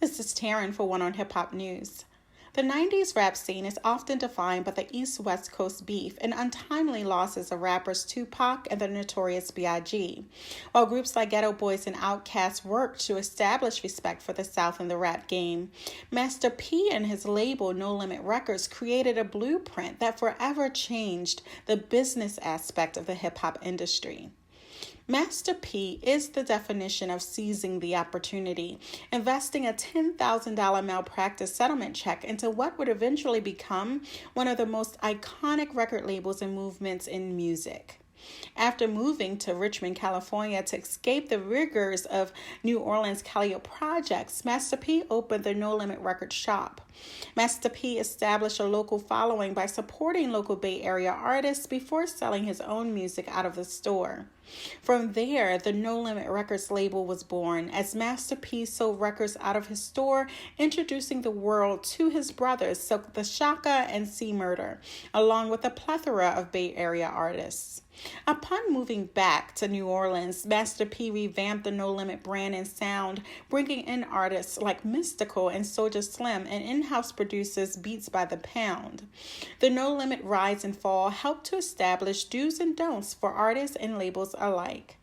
This is Taryn for One on Hip Hop News. The 90s rap scene is often defined by the East-West Coast beef and untimely losses of rappers Tupac and the Notorious B.I.G. While groups like Ghetto Boys and Outkast worked to establish respect for the South in the rap game, Master P and his label No Limit Records created a blueprint that forever changed the business aspect of the hip-hop industry. Master P is the definition of seizing the opportunity, investing a $10,000 malpractice settlement check into what would eventually become one of the most iconic record labels and movements in music. After moving to Richmond, California to escape the rigors of New Orleans' Calliope projects, Master P opened the No Limit Record shop. Master P established a local following by supporting local Bay Area artists before selling his own music out of the store. From there, the No Limit Records label was born as Master P sold records out of his store, introducing the world to his brothers Silk the Shaka and C Murder, along with a plethora of Bay Area artists. Upon moving back to New Orleans, Master P revamped the No Limit brand and sound, bringing in artists like Mystikal and Soulja Slim and in-house producers Beats by the Pound. The No Limit rise and fall helped to establish do's and don'ts for artists and labels alike.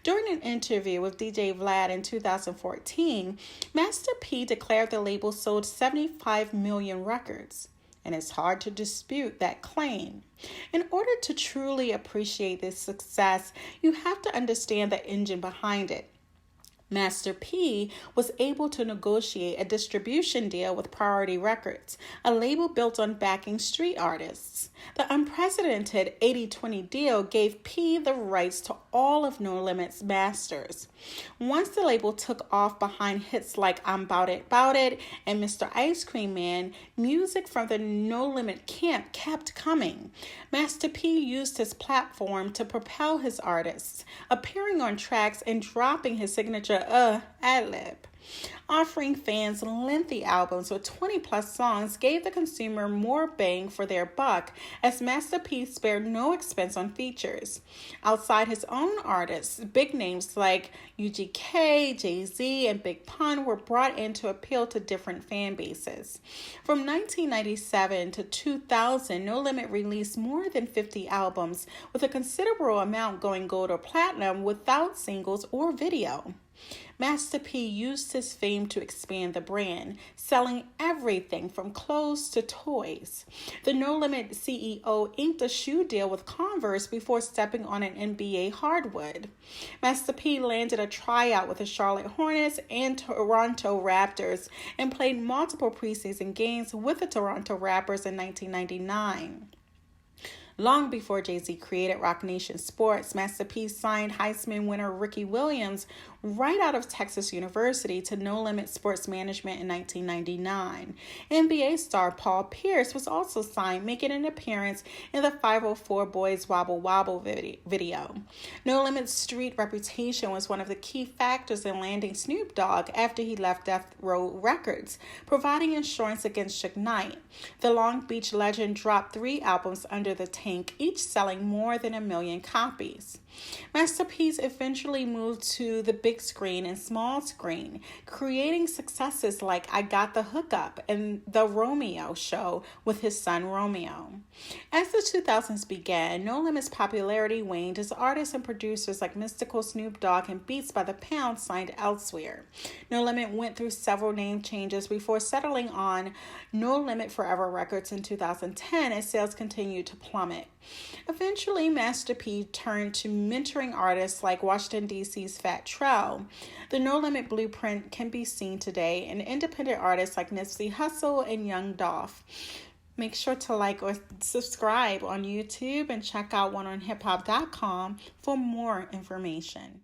During an interview with DJ Vlad in 2014, Master P declared the label sold 75 million records. And it's hard to dispute that claim. In order to truly appreciate this success, you have to understand the engine behind it. Master P was able to negotiate a distribution deal with Priority Records, a label built on backing street artists. The unprecedented 80-20 deal gave P the rights to all of No Limit's masters. Once the label took off behind hits like I'm Bout It, and Mr. Ice Cream Man, music from the No Limit camp kept coming. Master P used his platform to propel his artists, appearing on tracks and dropping his signature ad-lib. Offering fans lengthy albums with 20-plus songs gave the consumer more bang for their buck, as Master P spared no expense on features. Outside his own artists, big names like UGK, Jay-Z, and Big Pun were brought in to appeal to different fan bases. From 1997 to 2000, No Limit released more than 50 albums, with a considerable amount going gold or platinum without singles or video. Master P used his fame to expand the brand, selling everything from clothes to toys. The No Limit CEO inked a shoe deal with Converse before stepping on an NBA hardwood. Master P landed a tryout with the Charlotte Hornets and Toronto Raptors and played multiple preseason games with the Toronto Raptors in 1999. Long before Jay-Z created Roc Nation Sports, Master P signed Heisman winner Ricky Williams right out of Texas University to No Limit Sports Management in 1999. NBA star Paul Pierce was also signed, making an appearance in the 504 Boys Wobble Wobble video. No Limit's street reputation was one of the key factors in landing Snoop Dogg after he left Death Row Records, providing insurance against Suge Knight. The Long Beach legend dropped 3 albums under the tank, each selling more than 1 million copies. Master P eventually moved to the big screen and small screen, creating successes like I Got the Hookup and The Romeo Show with his son Romeo. As the 2000s began, No Limit's popularity waned as artists and producers like Mystikal, Snoop Dogg, and Beats by the Pound signed elsewhere. No Limit went through several name changes before settling on No Limit Forever Records in 2010 as sales continued to plummet. Eventually, Master P turned to mentoring artists like Washington, D.C.'s Fat Trel. The No Limit blueprint can be seen today in independent artists like Nipsey Hussle and Young Dolph. Make sure to like or subscribe on YouTube and check out oneonhiphop.com for more information.